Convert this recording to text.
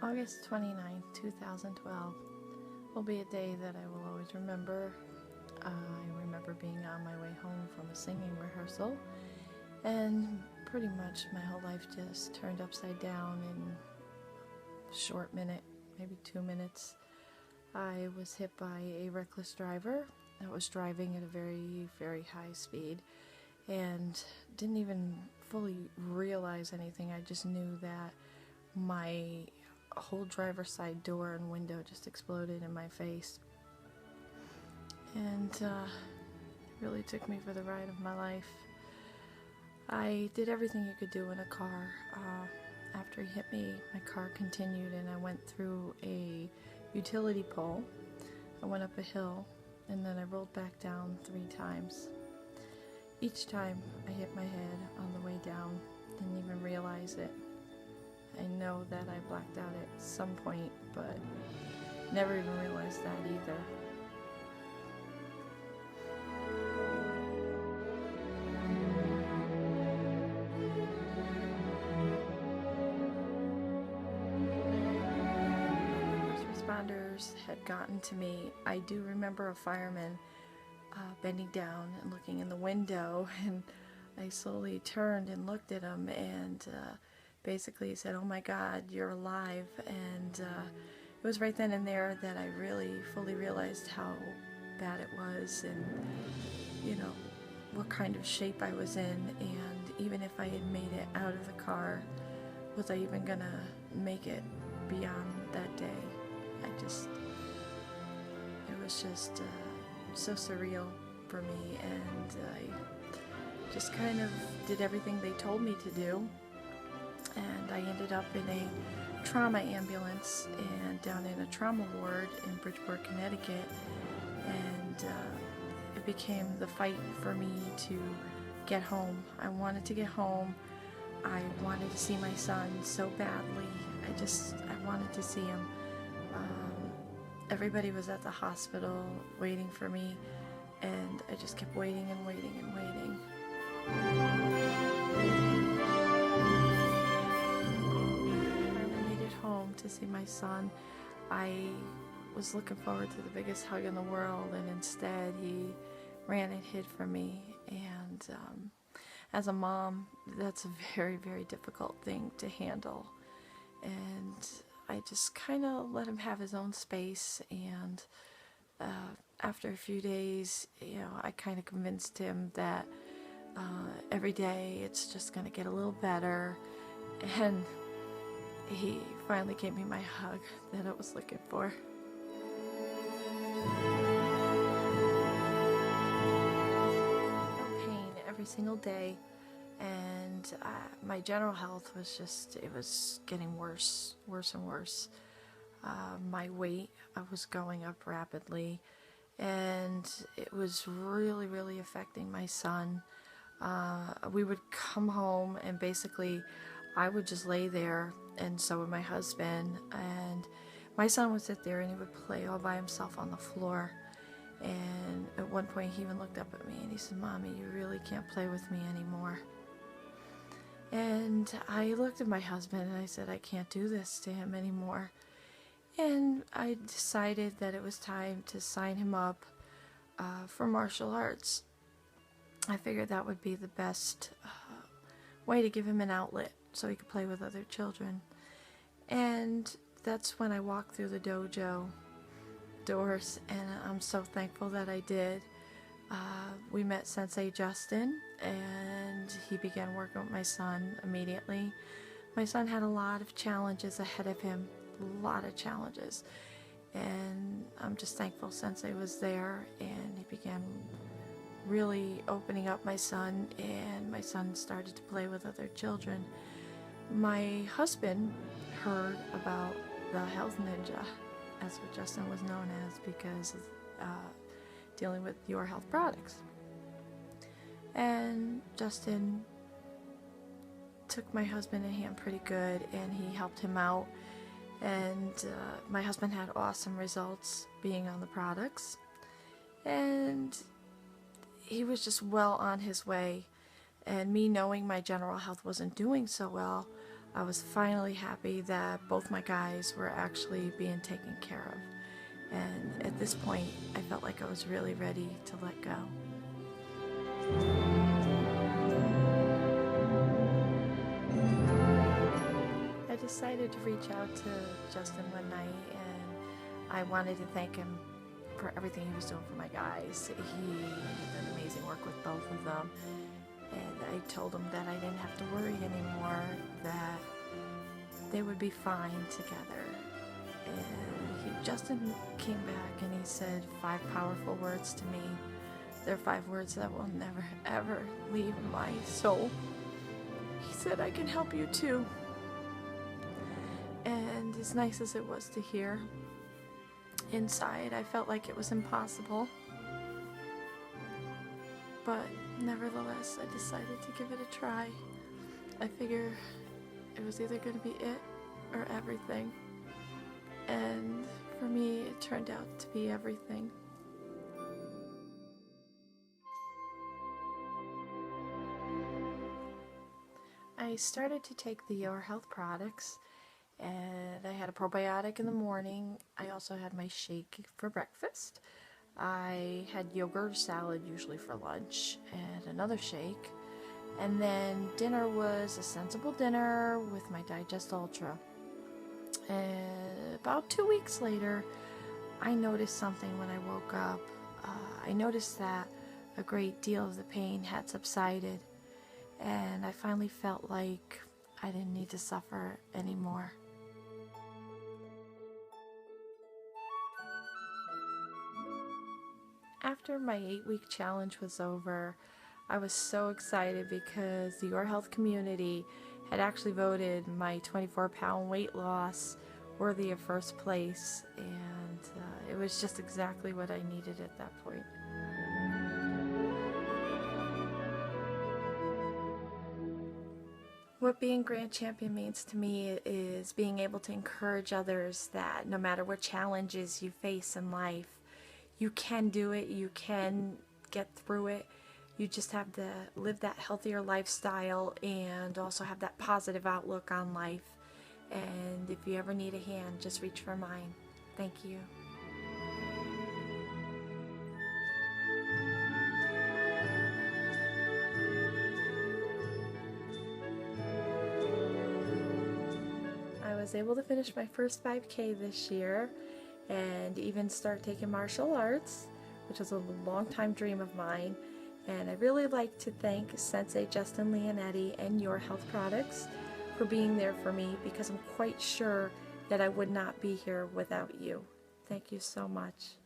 August 29th, 2012 will be a day that I will always remember. I remember being on my way home from a singing rehearsal, and pretty much my whole life just turned upside down in a short minute, maybe 2 minutes. I was hit by a reckless driver that was driving at a very, very high speed and didn't even fully realize anything. I just knew that my whole driver's side door and window just exploded in my face, and it really took me for the ride of my life. I did everything you could do in a car. After he hit me, my car continued and I went through a utility pole. I went up a hill and then I rolled back down 3 times. Each time I hit my head on the way down, didn't even realize it. I know that I blacked out at some point, but never even realized that either. First responders had gotten to me. I do remember a fireman bending down and looking in the window, and I slowly turned and looked at him, and basically he said, "Oh my God, you're alive." And it was right then and there that I really fully realized how bad it was, and what kind of shape I was in. And even if I had made it out of the car, was I even gonna make it beyond that day? It was just so surreal for me, and I just kind of did everything they told me to do. And I ended up in a trauma ambulance and down in a trauma ward in Bridgeport, Connecticut, and it became the fight for me to get home. I wanted to get home. I wanted to see my son so badly. I wanted to see him. Everybody was at the hospital waiting for me, and I just kept waiting and waiting and waiting. I made it home to see my son. I was looking forward to the biggest hug in the world, and instead he ran and hid from me. And as a mom, that's a very, very difficult thing to handle. And I just kind of let him have his own space, and after a few days, I kind of convinced him that every day it's just going to get a little better, and he finally gave me my hug that I was looking for. Pain every single day, and my general health was getting worse and worse. My weight was going up rapidly, and it was really, really affecting my son. We would come home, and basically I would just lay there, and so would my husband, and my son would sit there and he would play all by himself on the floor. And at one point he even looked up at me and he said, "Mommy, you really can't play with me anymore." And I looked at my husband and I said, "I can't do this to him anymore." And I decided that it was time to sign him up for martial arts. I figured that would be the best way to give him an outlet so he could play with other children. And that's when I walked through the dojo doors, and I'm so thankful that I did. We met Sensei Justin, and he began working with my son immediately. My son had a lot of challenges ahead of him, a lot of challenges, and I'm just thankful Sensei was there, and he began really opening up my son, and my son started to play with other children. My husband heard about the Health Ninja, as what Justin was known as, because of dealing with Your Health products. And Justin took my husband in hand pretty good, and he helped him out. And my husband had awesome results being on the products, and he was just well on his way. And me knowing my general health wasn't doing so well, I was finally happy that both my guys were actually being taken care of. And at this point, I felt like I was really ready to let go. I decided to reach out to Justin one night, and I wanted to thank him for everything he was doing for my guys. He did amazing work with both of them, and I told him that I didn't have to worry anymore, that they would be fine together. And Justin came back and he said 5 powerful words to me. They're 5 words that will never ever leave my soul. He said, "I can help you too." And as nice as it was to hear, inside I felt like it was impossible. But nevertheless, I decided to give it a try. I figure it was either going to be it or everything. And for me, it turned out to be everything. I started to take the Your Health products, and I had a probiotic in the morning. I also had my shake for breakfast. I had yogurt or salad usually for lunch, and another shake. And then dinner was a sensible dinner with my Digest Ultra. And about 2 weeks later, I noticed something when I woke up. I noticed that a great deal of the pain had subsided, and I finally felt like I didn't need to suffer anymore. After my 8-week challenge was over, I was so excited because the Your Health community had actually voted my 24-pound weight loss worthy of first place, and it was just exactly what I needed at that point. What being Grand Champion means to me is being able to encourage others that no matter what challenges you face in life, you can do it, you can get through it. You just have to live that healthier lifestyle and also have that positive outlook on life. And if you ever need a hand, just reach for mine. Thank you. I was able to finish my first 5K this year and even start taking martial arts, which was a long-time dream of mine. And I really like to thank Sensei Justin Leonetti and Your Health Products for being there for me, because I'm quite sure that I would not be here without you. Thank you so much.